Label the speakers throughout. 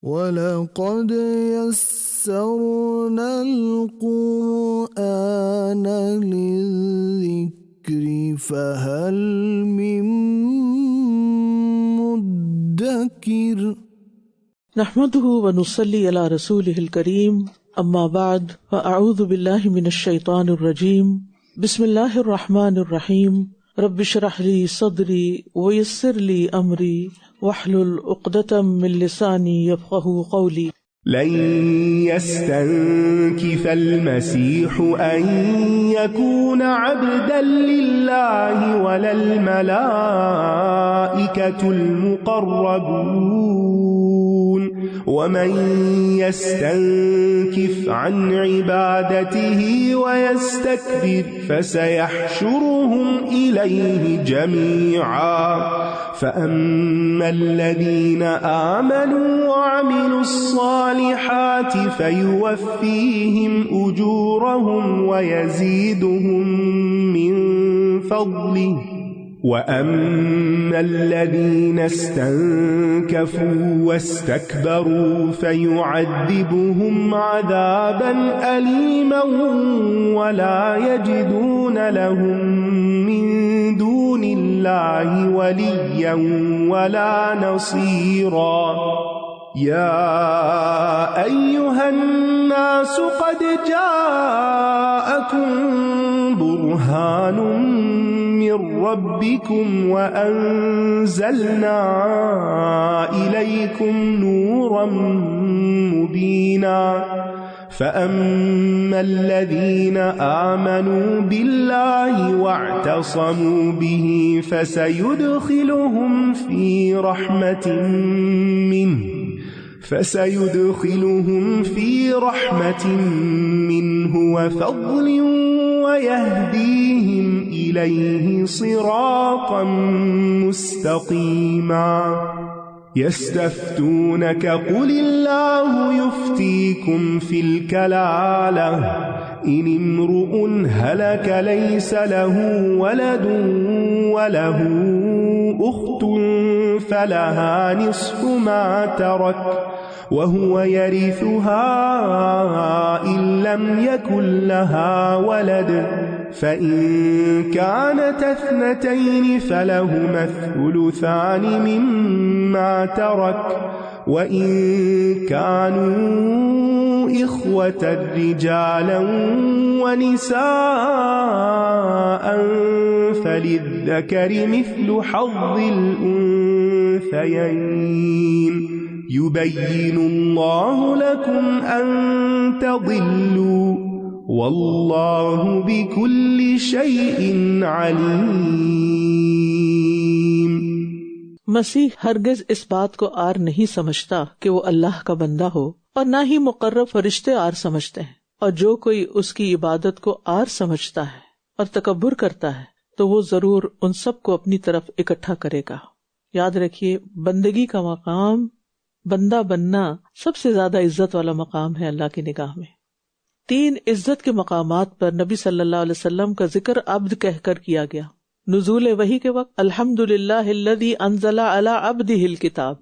Speaker 1: وَلَقَدْ يَسَّرْنَا الْقُرْآنَ لِلذِّكْرِ فَهَلْ مِن مُّدَّكِرٍ
Speaker 2: نحمده ونصلي على رسوله الكريم اما بعد فاعوذ بالله من الشيطان الرجيم بسم الله الرحمن الرحيم رب اشرح لي صدري ويسر لي امري واحلل عقدة من لساني يفقهوا قولي
Speaker 3: لن يستنكف المسيح أن يكون عبدا لله ولا الملائكة المقربون ومن يستنكف عن عبادته ويستكبر فسيحشرهم إليه جميعا فأما الذين آمنوا وعملوا الصالحات فيوفيهم أجورهم ويزيدهم من فضله وأما الذين استنكفوا واستكبروا فيعذبهم عذابا أليما ولا يجدون لهم من دون الله وليا ولا نصيرا يا أيها الناس قد جاءكم برهان من ربكم وأنزلنا إليكم نورا مبينا فأما الذين آمنوا بالله واعتصموا به فسيدخلهم في رحمة منه وفضل ويهديهم إليه صراطا مستقيما يستفتونك قل الله يفتيكم في الكلالة إن امرؤ هلك ليس له ولد وله أخت فلها نصف ما ترك وهو يرثها إن لم يكن لها ولد فإن كانت اثنتين فلهما الثلثان مما ترك وإن كانوا إخوة رجالا ونساء فللذكر مثل حظ الأنثيين يبين الله لكم أن تضلوا واللہ بکل شیء علیم۔
Speaker 2: مسیح ہرگز اس بات کو عار نہیں سمجھتا کہ وہ اللہ کا بندہ ہو، اور نہ ہی مقرب فرشتے عار سمجھتے ہیں، اور جو کوئی اس کی عبادت کو عار سمجھتا ہے اور تکبر کرتا ہے تو وہ ضرور ان سب کو اپنی طرف اکٹھا کرے گا۔ یاد رکھیے، بندگی کا مقام، بندہ بننا سب سے زیادہ عزت والا مقام ہے اللہ کی نگاہ میں۔ 3 عزت کے مقامات پر نبی صلی اللہ علیہ وسلم کا ذکر عبد کہہ کر کیا گیا۔ نزول وحی کے وقت الحمدللہ الذی انزل علی عبدہ الکتاب،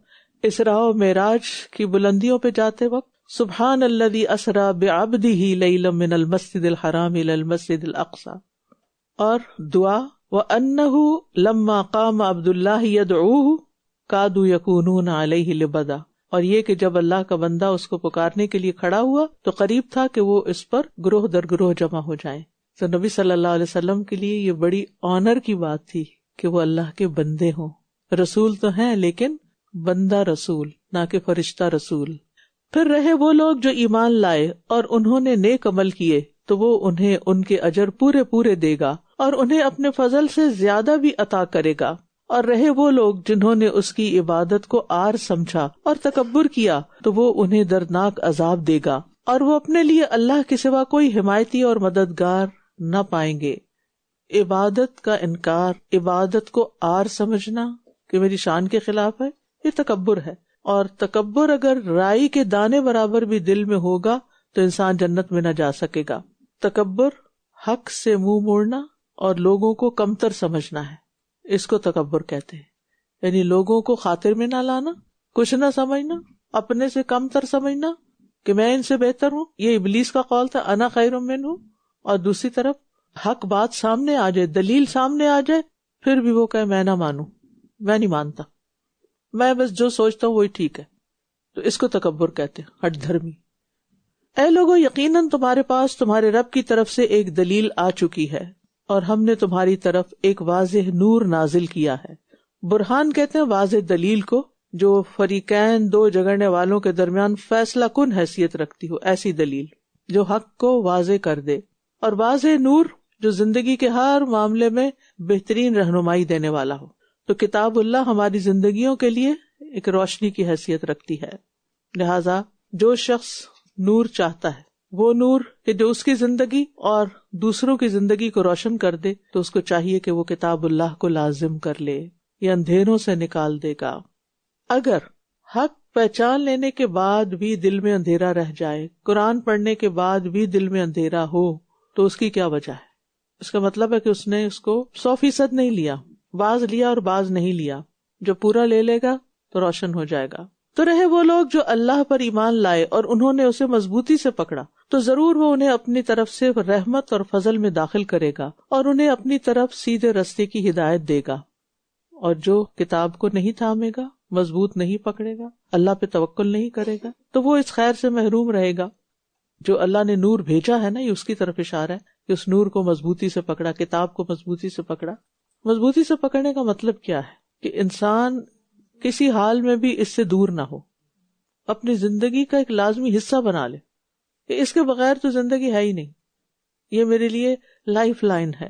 Speaker 2: اسراء و معراج کی بلندیوں پہ جاتے وقت سبحان الذی اسری بعبدہ لیلا من المسجد الحرام الی المسجد الاقصی، اور دعا وَأَنَّهُ لَمَّا قَامَ عَبْدُ اللَّهِ يَدْعُوهُ كَادُوا يَكُونُونَ عَلَيْهِ لِبَدًا، اور یہ کہ جب اللہ کا بندہ اس کو پکارنے کے لیے کھڑا ہوا تو قریب تھا کہ وہ اس پر گروہ در گروہ جمع ہو جائیں۔ تو نبی صلی اللہ علیہ وسلم کے لیے یہ بڑی آنر کی بات تھی کہ وہ اللہ کے بندے ہوں۔ رسول تو ہیں لیکن بندہ رسول، نہ کہ فرشتہ رسول۔ پھر رہے وہ لوگ جو ایمان لائے اور انہوں نے نیک عمل کیے تو وہ انہیں ان کے اجر پورے پورے دے گا اور انہیں اپنے فضل سے زیادہ بھی عطا کرے گا۔ اور رہے وہ لوگ جنہوں نے اس کی عبادت کو عار سمجھا اور تکبر کیا تو وہ انہیں دردناک عذاب دے گا، اور وہ اپنے لیے اللہ کے سوا کوئی حمایتی اور مددگار نہ پائیں گے۔ عبادت کا انکار، عبادت کو عار سمجھنا کہ میری شان کے خلاف ہے، یہ تکبر ہے۔ اور تکبر اگر رائی کے دانے برابر بھی دل میں ہوگا تو انسان جنت میں نہ جا سکے گا۔ تکبر حق سے منہ موڑنا اور لوگوں کو کمتر سمجھنا ہے، اس کو تکبر کہتے ہیں۔ یعنی لوگوں کو خاطر میں نہ لانا، کچھ نہ سمجھنا، اپنے سے کم تر سمجھنا کہ میں ان سے بہتر ہوں، یہ ابلیس کا قول تھا، انا خیر منہ، اور دوسری طرف حق بات سامنے آ جائے، دلیل سامنے آ جائے، پھر بھی وہ کہے میں نہ مانوں، میں نہیں مانتا، میں بس جو سوچتا ہوں وہی ٹھیک ہے. تو اس کو تکبر کہتے ہیں، ہٹ دھرمی. اے لوگو، یقیناً تمہارے پاس تمہارے رب کی طرف سے ایک دلیل آ چکی ہے اور ہم نے تمہاری طرف ایک واضح نور نازل کیا ہے. برہان کہتے ہیں واضح دلیل کو جو فریقین، دو جھگڑنے والوں کے درمیان فیصلہ کن حیثیت رکھتی ہو، ایسی دلیل جو حق کو واضح کر دے. اور واضح نور جو زندگی کے ہر معاملے میں بہترین رہنمائی دینے والا ہو. تو کتاب اللہ ہماری زندگیوں کے لیے ایک روشنی کی حیثیت رکھتی ہے. لہذا جو شخص نور چاہتا ہے، وہ نور کہ جو اس کی زندگی اور دوسروں کی زندگی کو روشن کر دے، تو اس کو چاہیے کہ وہ کتاب اللہ کو لازم کر لے، یہ اندھیروں سے نکال دے گا. اگر حق پہچان لینے کے بعد بھی دل میں اندھیرا رہ جائے، قرآن پڑھنے کے بعد بھی دل میں اندھیرا ہو، تو اس کی کیا وجہ ہے؟ اس کا مطلب ہے کہ اس نے اس کو 100% نہیں لیا، بعض لیا اور بعض نہیں لیا. جو پورا لے لے گا تو روشن ہو جائے گا. تو رہے وہ لوگ جو اللہ پر ایمان لائے اور انہوں نے اسے مضبوطی سے پکڑا، تو ضرور وہ انہیں اپنی طرف سے رحمت اور فضل میں داخل کرے گا اور انہیں اپنی طرف سیدھے رستے کی ہدایت دے گا. اور جو کتاب کو نہیں تھامے گا، مضبوط نہیں پکڑے گا، اللہ پہ توکل نہیں کرے گا، تو وہ اس خیر سے محروم رہے گا. جو اللہ نے نور بھیجا ہے نا، یہ اس کی طرف اشارہ ہے کہ اس نور کو مضبوطی سے پکڑا، کتاب کو مضبوطی سے پکڑا. مضبوطی سے پکڑنے کا مطلب کیا ہے؟ کہ انسان کسی حال میں بھی اس سے دور نہ ہو، اپنی زندگی کا ایک لازمی حصہ بنا لے کہ اس کے بغیر تو زندگی ہے ہی نہیں، یہ میرے لیے لائف لائن ہے.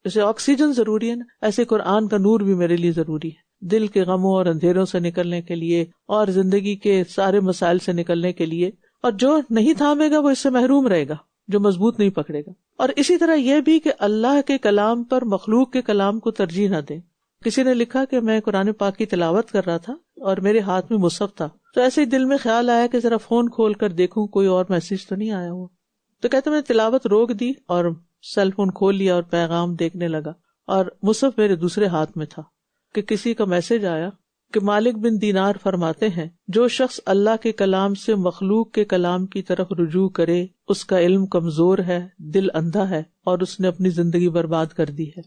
Speaker 2: جیسے آکسیجن ضروری ہے نا، ایسے قرآن کا نور بھی میرے لیے ضروری ہے، دل کے غموں اور اندھیروں سے نکلنے کے لیے اور زندگی کے سارے مسائل سے نکلنے کے لیے. اور جو نہیں تھامے گا وہ اس سے محروم رہے گا، جو مضبوط نہیں پکڑے گا. اور اسی طرح یہ بھی کہ اللہ کے کلام پر مخلوق کے کلام کو ترجیح نہ دے. کسی نے لکھا کہ میں قرآن پاک کی تلاوت کر رہا تھا اور میرے ہاتھ میں مصحف تھا، تو ایسے ہی دل میں خیال آیا کہ ذرا فون کھول کر دیکھوں کوئی اور میسج تو نہیں آیا ہوا. تو کہتے میں نے تلاوت روک دی اور سیل فون کھول لیا اور پیغام دیکھنے لگا، اور مصحف میرے دوسرے ہاتھ میں تھا کہ کسی کا میسج آیا کہ مالک بن دینار فرماتے ہیں، جو شخص اللہ کے کلام سے مخلوق کے کلام کی طرف رجوع کرے، اس کا علم کمزور ہے، دل اندھا ہے اور اس نے اپنی زندگی برباد کر دی ہے.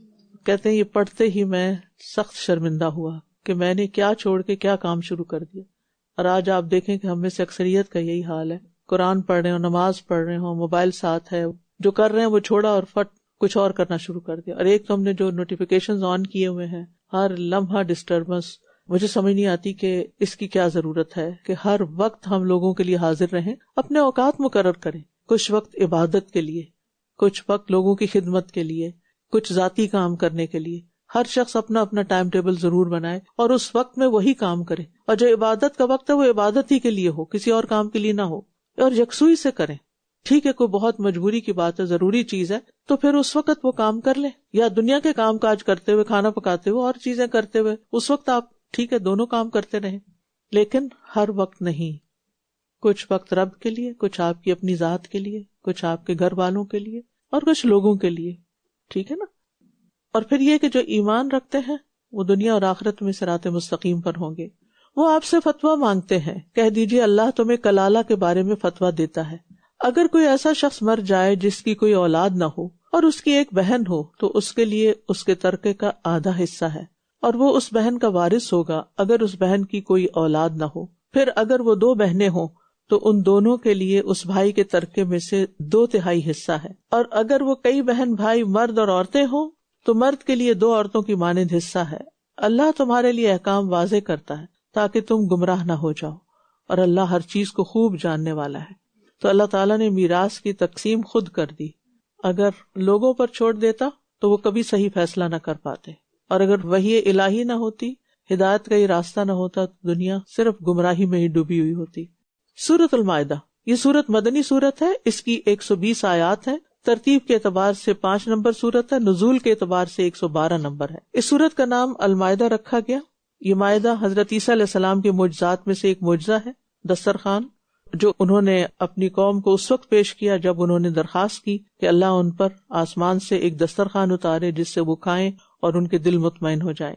Speaker 2: کہتے ہیں یہ پڑھتے ہی میں سخت شرمندہ ہوا کہ میں نے کیا چھوڑ کے کیا کام شروع کر دیا. اور آج آپ دیکھیں کہ ہم میں سے اکثریت کا یہی حال ہے، قرآن پڑھ رہے ہوں، نماز پڑھ رہے ہوں، موبائل ساتھ ہے، جو کر رہے ہیں وہ چھوڑا اور فٹ کچھ اور کرنا شروع کر دیا. اور ایک تو ہم نے جو نوٹیفیکیشن آن کیے ہوئے ہیں، ہر لمحہ ڈسٹربنس. مجھے سمجھ نہیں آتی کہ اس کی کیا ضرورت ہے کہ ہر وقت ہم لوگوں کے لیے حاضر رہیں. اپنے اوقات مقرر کریں، کچھ وقت عبادت کے لیے، کچھ وقت لوگوں کی خدمت کے لیے، کچھ ذاتی کام کرنے کے لیے. ہر شخص اپنا اپنا ٹائم ٹیبل ضرور بنائے اور اس وقت میں وہی کام کرے. اور جو عبادت کا وقت ہے وہ عبادت ہی کے لیے ہو، کسی اور کام کے لیے نہ ہو. اور یکسوئی سے کریں. ٹھیک ہے کوئی بہت مجبوری کی بات ہے، ضروری چیز ہے، تو پھر اس وقت وہ کام کر لیں، یا دنیا کے کام کاج کرتے ہوئے، کھانا پکاتے ہوئے اور چیزیں کرتے ہوئے اس وقت آپ ٹھیک ہے دونوں کام کرتے رہیں، لیکن ہر وقت نہیں. کچھ وقت رب کے لیے، کچھ آپ کی اپنی ذات کے لیے، کچھ آپ کے گھر والوں کے لیے اور کچھ لوگوں کے لیے. ٹھیک ہے نا. اور پھر یہ کہ جو ایمان رکھتے ہیں وہ دنیا اور آخرت میں صراط مستقیم پر ہوں گے. وہ آپ سے فتویٰ مانگتے ہیں، کہہ دیجئے اللہ تمہیں کلالہ کے بارے میں فتویٰ دیتا ہے. اگر کوئی ایسا شخص مر جائے جس کی کوئی اولاد نہ ہو اور اس کی ایک بہن ہو، تو اس کے لیے اس کے ترکے کا آدھا حصہ ہے اور وہ اس بہن کا وارث ہوگا اگر اس بہن کی کوئی اولاد نہ ہو. پھر اگر وہ 2 بہنیں ہوں تو ان دونوں کے لیے اس بھائی کے ترکے میں سے 2/3 حصہ ہے. اور اگر وہ کئی بہن بھائی مرد اور عورتیں ہوں تو مرد کے لیے 2 عورتوں کی مانند حصہ ہے. اللہ تمہارے لیے احکام واضح کرتا ہے تاکہ تم گمراہ نہ ہو جاؤ، اور اللہ ہر چیز کو خوب جاننے والا ہے. تو اللہ تعالیٰ نے میراث کی تقسیم خود کر دی. اگر لوگوں پر چھوڑ دیتا تو وہ کبھی صحیح فیصلہ نہ کر پاتے، اور اگر وحی الہی نہ ہوتی، ہدایت کا یہ راستہ نہ ہوتا، تو دنیا صرف گمراہی میں ہی ڈوبی ہوئی ہوتی. سورۃ المائدہ یہ سورت مدنی سورت ہے. اس کی 120 آیات ہیں. ترتیب کے اعتبار سے 5 نمبر سورت ہے. نزول کے اعتبار سے 112 نمبر ہے. اس سورت کا نام المائدہ رکھا گیا. یہ مائدہ حضرت عیسیٰ علیہ السلام کے معجزات میں سے ایک معجزہ ہے، دسترخوان، جو انہوں نے اپنی قوم کو اس وقت پیش کیا جب انہوں نے درخواست کی کہ اللہ ان پر آسمان سے ایک دسترخوان اتارے جس سے وہ کھائیں اور ان کے دل مطمئن ہو جائیں.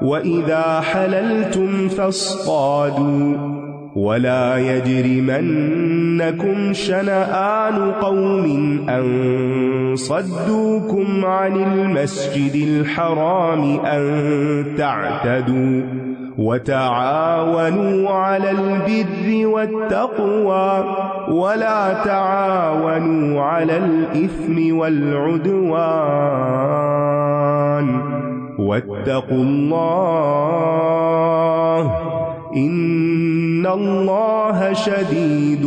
Speaker 3: وَإِذَا حَلَلْتُمْ فَاصْطَادُوا وَلَا يَجْرِمَنَّكُمْ شَنَآنُ قَوْمٍ أَن صَدُّوكُمْ عَنِ الْمَسْجِدِ الْحَرَامِ أَن تَعْتَدُوا وَتَعَاوَنُوا عَلَى الْبِرِّ وَالتَّقْوَى وَلَا تَعَاوَنُوا عَلَى الْإِثْمِ وَالْعُدْوَانِ واتقوا الله إن الله شديد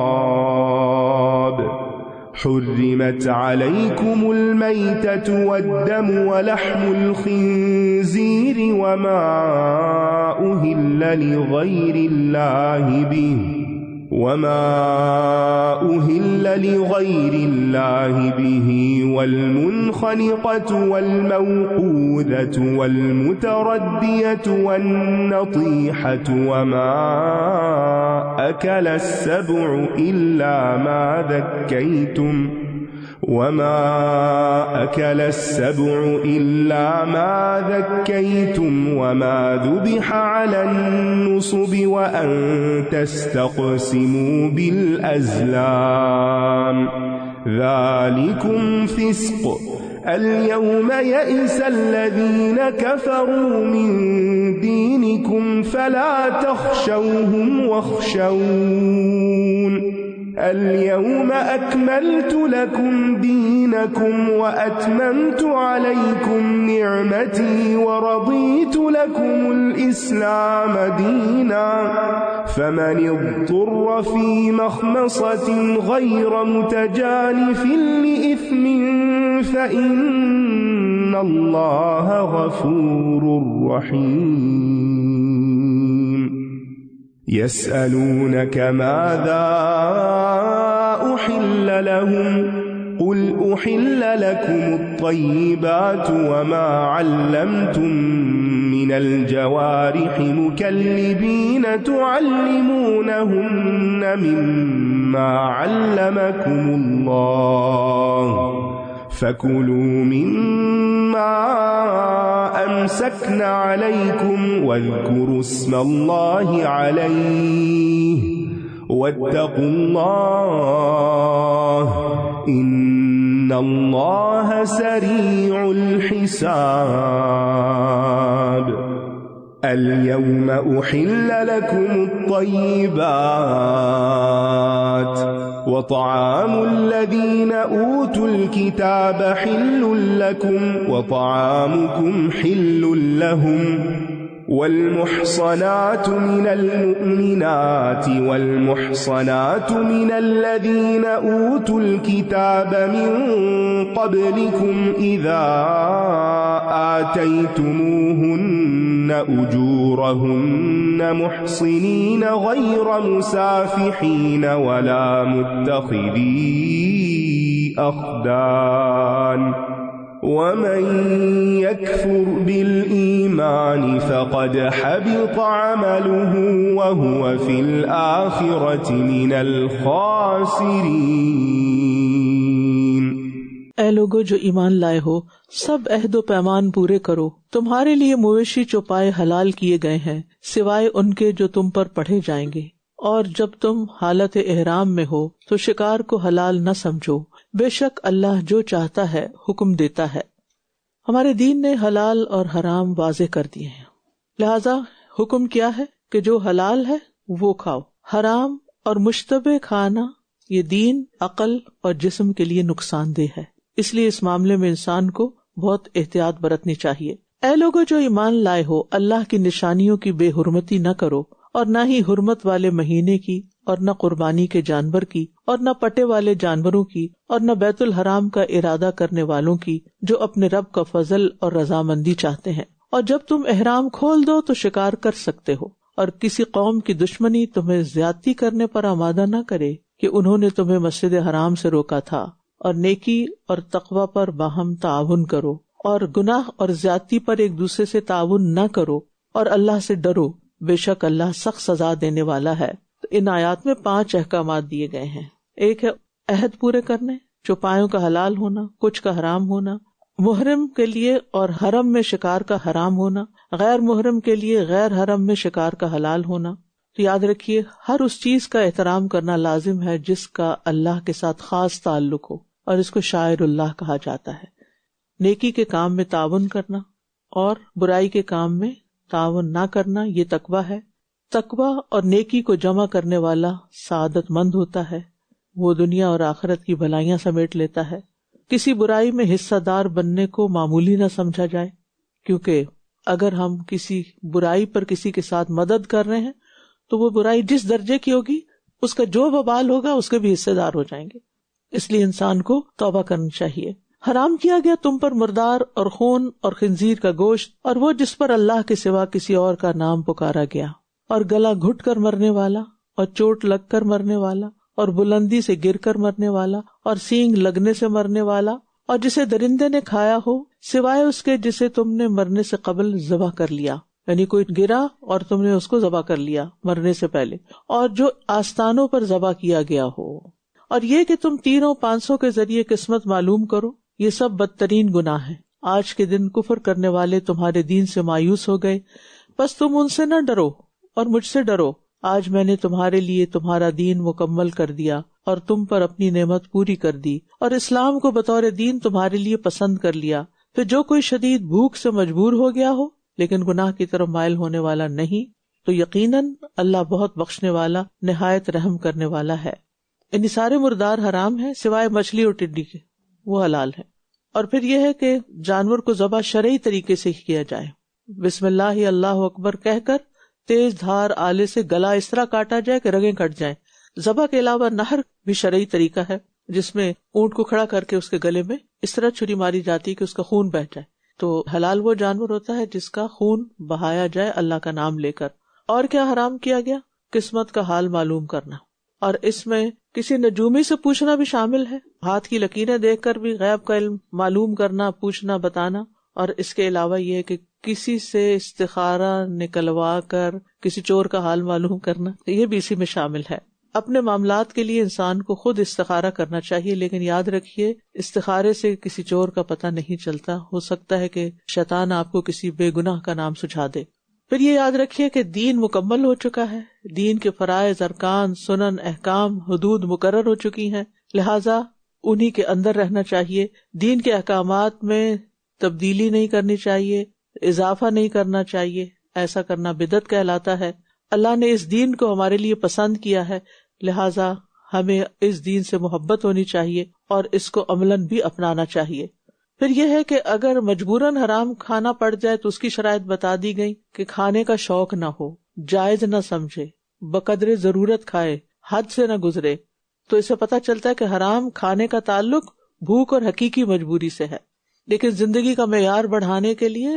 Speaker 3: العقاب حرمت عليكم الميتة والدم ولحم الخنزير وما أهل لغير الله به والمنخنقة والموقوذة والمتردية والنطيحة وما أكل السبع إلا ما ذكيتم وما ذبح على النصب وأن تستقسموا بالأزلام ذلكم فسق اليوم يئس الذين كفروا من دينكم فلا تخشوهم واخشون اليوم أكملت لكم دينكم وأتممت عليكم نعمتي ورضيت لكم الإسلام دينا فمن اضطر في مخمصة غير متجانف لإثم فإن الله غفور رحيم يسألونك ماذا أحل لهم قل أحل لكم الطيبات وما علمتم من الجوارح مكلبين تعلمونهن مما علمكم الله فكلوا مما أمسكن عليكم واذكروا اسم الله عليه واتقوا الله إن الله سريع الحساب اليوم أحل لكم الطيبات وطعام الذين أوتوا الكتاب حل لكم وطعامكم حل لهم والمحصنات من المؤمنات والمحصنات من الذين أوتوا الكتاب من قبلكم إذا آتيتموهن أجورهن محصنين غير مسافحين ولا متخذي أخدان ومن يكفر بالإيمان فقد حبط عمله وهو في الآخرة من الخاسرين۔
Speaker 2: اے لوگو جو ایمان لائے ہو، سب عہد و پیمان پورے کرو۔ تمہارے لیے مویشی چوپائے حلال کیے گئے ہیں سوائے ان کے جو تم پر پڑھے جائیں گے، اور جب تم حالت احرام میں ہو تو شکار کو حلال نہ سمجھو، بے شک اللہ جو چاہتا ہے حکم دیتا ہے۔ ہمارے دین نے حلال اور حرام واضح کر دیے ہیں، لہذا حکم کیا ہے کہ جو حلال ہے وہ کھاؤ، حرام اور مشتبہ کھانا یہ دین، عقل اور جسم کے لیے نقصان دہ ہے، اس لیے اس معاملے میں انسان کو بہت احتیاط برتنی چاہیے۔ اے لوگو جو ایمان لائے ہو، اللہ کی نشانیوں کی بے حرمتی نہ کرو، اور نہ ہی حرمت والے مہینے کی، اور نہ قربانی کے جانور کی، اور نہ پٹے والے جانوروں کی، اور نہ بیت الحرام کا ارادہ کرنے والوں کی جو اپنے رب کا فضل اور رضامندی چاہتے ہیں۔ اور جب تم احرام کھول دو تو شکار کر سکتے ہو، اور کسی قوم کی دشمنی تمہیں زیادتی کرنے پر آمادہ نہ کرے کہ انہوں نے تمہیں مسجد حرام سے روکا تھا، اور نیکی اور تقوی پر باہم تعاون کرو، اور گناہ اور زیادتی پر ایک دوسرے سے تعاون نہ کرو، اور اللہ سے ڈرو، بے شک اللہ سخت سزا دینے والا ہے۔ تو ان آیات میں 5 احکامات دیے گئے ہیں۔ ایک ہے عہد پورے کرنے، چوپایوں کا حلال ہونا، کچھ کا حرام ہونا، محرم کے لیے اور حرم میں شکار کا حرام ہونا، غیر محرم کے لیے غیر حرم میں شکار کا حلال ہونا۔ تو یاد رکھیے ہر اس چیز کا احترام کرنا لازم ہے جس کا اللہ کے ساتھ خاص تعلق ہو، اور اس کو شاعر اللہ کہا جاتا ہے۔ نیکی کے کام میں تعاون کرنا اور برائی کے کام میں تعاون نہ کرنا، یہ تقویٰ ہے۔ تقویٰ اور نیکی کو جمع کرنے والا سعادت مند ہوتا ہے، وہ دنیا اور آخرت کی بھلائیاں سمیٹ لیتا ہے۔ کسی برائی میں حصہ دار بننے کو معمولی نہ سمجھا جائے، کیونکہ اگر ہم کسی برائی پر کسی کے ساتھ مدد کر رہے ہیں تو وہ برائی جس درجے کی ہوگی اس کا جو وبال ہوگا اس کے بھی حصے دار ہو جائیں گے۔ اس لیے انسان کو توبہ کرنی چاہیے۔ حرام کیا گیا تم پر مردار اور خون اور خنزیر کا گوشت، اور وہ جس پر اللہ کے سوا کسی اور کا نام پکارا گیا، اور گلا گھٹ کر مرنے والا، اور چوٹ لگ کر مرنے والا، اور بلندی سے گر کر مرنے والا، اور سینگ لگنے سے مرنے والا، اور جسے درندے نے کھایا ہو سوائے اس کے جسے تم نے مرنے سے قبل ذبح کر لیا، یعنی کوئی گرا اور تم نے اس کو ذبح کر لیا مرنے سے پہلے، اور جو آستانوں پر ذبح کیا گیا ہو، اور یہ کہ تم تیروں 500 کے ذریعے قسمت معلوم کرو، یہ سب بدترین گناہ ہیں۔ آج کے دن کفر کرنے والے تمہارے دین سے مایوس ہو گئے، بس تم ان سے نہ ڈرو اور مجھ سے ڈرو۔ آج میں نے تمہارے لیے تمہارا دین مکمل کر دیا اور تم پر اپنی نعمت پوری کر دی، اور اسلام کو بطور دین تمہارے لیے پسند کر لیا۔ پھر جو کوئی شدید بھوک سے مجبور ہو گیا ہو لیکن گناہ کی طرف مائل ہونے والا نہیں، تو یقیناً اللہ بہت بخشنے والا، نہایت رحم کرنے والا ہے۔ یعنی سارے مردار حرام ہیں سوائے مچھلی اور ٹڈی کے، وہ حلال ہے۔ اور پھر یہ ہے کہ جانور کو ذبح شرعی طریقے سے کیا جائے، بسم اللہ اللہ اکبر کہہ کر تیز دھار آلے سے گلا اس طرح کاٹا جائے کہ رگیں کٹ جائیں۔ ذبح کے علاوہ نہر بھی شرعی طریقہ ہے جس میں اونٹ کو کھڑا کر کے اس کے گلے میں اس طرح چھری ماری جاتی ہے کہ اس کا خون بہہ جائے۔ تو حلال وہ جانور ہوتا ہے جس کا خون بہایا جائے اللہ کا نام لے کر۔ اور کیا حرام کیا گیا؟ قسمت کا حال معلوم کرنا، اور اس میں کسی نجومی سے پوچھنا بھی شامل ہے، ہاتھ کی لکیریں دیکھ کر بھی غیب کا علم معلوم کرنا، پوچھنا، بتانا۔ اور اس کے علاوہ یہ ہے کہ کسی سے استخارہ نکلوا کر کسی چور کا حال معلوم کرنا، یہ بھی اسی میں شامل ہے۔ اپنے معاملات کے لیے انسان کو خود استخارہ کرنا چاہیے، لیکن یاد رکھیے استخارے سے کسی چور کا پتہ نہیں چلتا، ہو سکتا ہے کہ شیطان آپ کو کسی بے گناہ کا نام سجھا دے۔ پھر یہ یاد رکھیے کہ دین مکمل ہو چکا ہے، دین کے فرائض، ارکان، سنن، احکام، حدود مقرر ہو چکی ہیں، لہٰذا انہی کے اندر رہنا چاہیے۔ دین کے احکامات میں تبدیلی نہیں کرنی چاہیے، اضافہ نہیں کرنا چاہیے، ایسا کرنا بدعت کہلاتا ہے۔ اللہ نے اس دین کو ہمارے لیے پسند کیا ہے، لہٰذا ہمیں اس دین سے محبت ہونی چاہیے اور اس کو عملاً بھی اپنانا چاہیے۔ پھر یہ ہے کہ اگر مجبوراً حرام کھانا پڑ جائے تو اس کی شرائط بتا دی گئی کہ کھانے کا شوق نہ ہو، جائز نہ سمجھے، بقدر ضرورت کھائے، حد سے نہ گزرے. تو اس سے پتہ چلتا ہے کہ حرام کھانے کا تعلق بھوک اور حقیقی مجبوری سے ہے. لیکن زندگی کا معیار بڑھانے کے لیے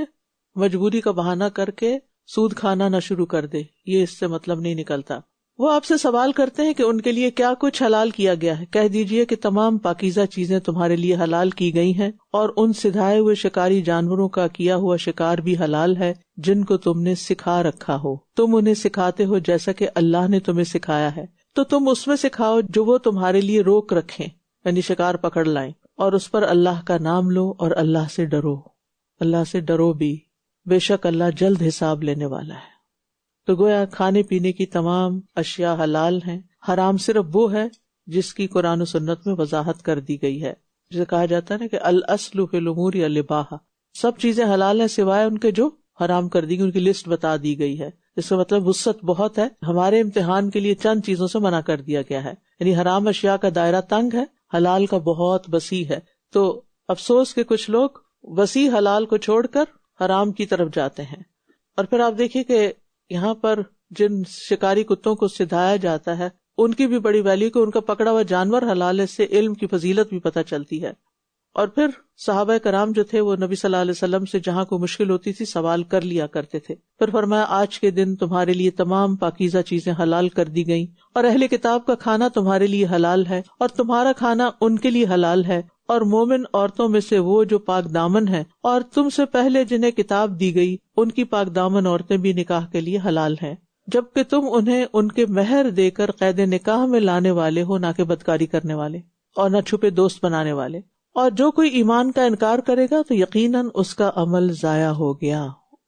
Speaker 2: مجبوری کا بہانہ کر کے سود کھانا نہ شروع کر دے، یہ اس سے مطلب نہیں نکلتا. وہ آپ سے سوال کرتے ہیں کہ ان کے لیے کیا کچھ حلال کیا گیا ہے. کہہ دیجئے کہ تمام پاکیزہ چیزیں تمہارے لیے حلال کی گئی ہیں، اور ان سدھائے ہوئے شکاری جانوروں کا کیا ہوا شکار بھی حلال ہے جن کو تم نے سکھا رکھا ہو. تم انہیں سکھاتے ہو جیسا کہ اللہ نے تمہیں سکھایا ہے، تو تم اس میں سکھاؤ جو وہ تمہارے لیے روک رکھیں، یعنی شکار پکڑ لائیں، اور اس پر اللہ کا نام لو اور اللہ سے ڈرو. اللہ سے ڈرو بھی، بے شک اللہ جلد حساب لینے والا ہے. تو گویا کھانے پینے کی تمام اشیاء حلال ہیں، حرام صرف وہ ہے جس کی قرآن و سنت میں وضاحت کر دی گئی ہے. جسے کہا جاتا ہے نا کہ الاصل فی الامور الاباحہ، سب چیزیں حلال ہیں سوائے ان کے جو حرام کر دی گئی، ان کی لسٹ بتا دی گئی ہے. اس کا مطلب وسعت بہت ہے، ہمارے امتحان کے لیے چند چیزوں سے منع کر دیا گیا ہے. یعنی حرام اشیاء کا دائرہ تنگ ہے، حلال کا بہت وسیع ہے. تو افسوس کہ کچھ لوگ وسیع حلال کو چھوڑ کر حرام کی طرف جاتے ہیں. اور پھر آپ دیکھیے کہ یہاں پر جن شکاری کتوں کو سدھایا جاتا ہے ان کی بھی بڑی ویلیو کہ ان کا پکڑا ہوا جانور حلال ہے، اس سے علم کی فضیلت بھی پتہ چلتی ہے. اور پھر صحابہ کرام جو تھے وہ نبی صلی اللہ علیہ وسلم سے جہاں کوئی مشکل ہوتی تھی سوال کر لیا کرتے تھے. پھر فرمایا آج کے دن تمہارے لیے تمام پاکیزہ چیزیں حلال کر دی گئیں، اور اہل کتاب کا کھانا تمہارے لیے حلال ہے اور تمہارا کھانا ان کے لیے حلال ہے، اور مومن عورتوں میں سے وہ جو پاک دامن ہیں اور تم سے پہلے جنہیں کتاب دی گئی ان کی پاک دامن عورتیں بھی نکاح کے لیے حلال ہیں، جبکہ تم انہیں ان کے مہر دے کر قید نکاح میں لانے والے ہو، نہ کہ بدکاری کرنے والے اور نہ چھپے دوست بنانے والے. اور جو کوئی ایمان کا انکار کرے گا تو یقیناً اس کا عمل ضائع ہو گیا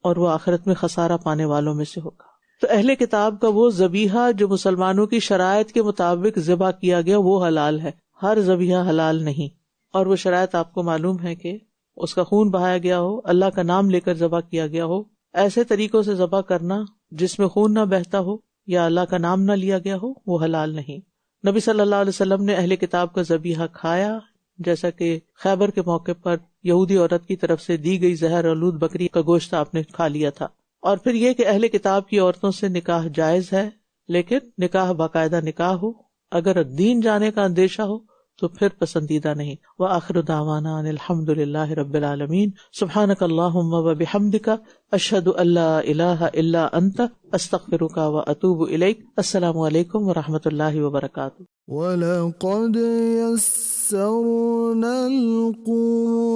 Speaker 2: اور وہ آخرت میں خسارہ پانے والوں میں سے ہوگا. تو اہل کتاب کا وہ ذبیحہ جو مسلمانوں کی شرائط کے مطابق ذبح کیا گیا وہ حلال ہے، ہر ذبیحہ حلال نہیں. اور وہ شرائط آپ کو معلوم ہے کہ اس کا خون بہایا گیا ہو، اللہ کا نام لے کر ذبح کیا گیا ہو، ایسے طریقوں سے ذبح کرنا جس میں خون نہ بہتا ہو یا اللہ کا نام نہ لیا گیا ہو وہ حلال نہیں. نبی صلی اللہ علیہ وسلم نے اہل کتاب کا ذبیحہ کھایا، جیسا کہ خیبر کے موقع پر یہودی عورت کی طرف سے دی گئی زہر آلود بکری کا گوشت آپ نے کھا لیا تھا. اور پھر یہ کہ اہل کتاب کی عورتوں سے نکاح جائز ہے، لیکن نکاح باقاعدہ نکاح ہو، اگر دین جانے کا اندیشہ ہو تو پھر پسندیدہ نہیں. وآخر دعوانا ان الحمد للہ رب العالمین. سبحانک اللہم وبحمدک، اشہد ان لا الہ الا انت، استغفرک واتوب الیک. السلام علیکم ورحمۃ اللہ وبرکاتہ.
Speaker 1: وَلَقَدْ يَسَّرْنَا الْقُرْآنَ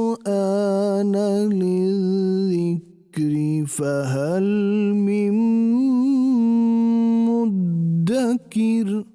Speaker 1: لِلذِّكْرِ فَهَلْ مِن مُّدَّكِرٍ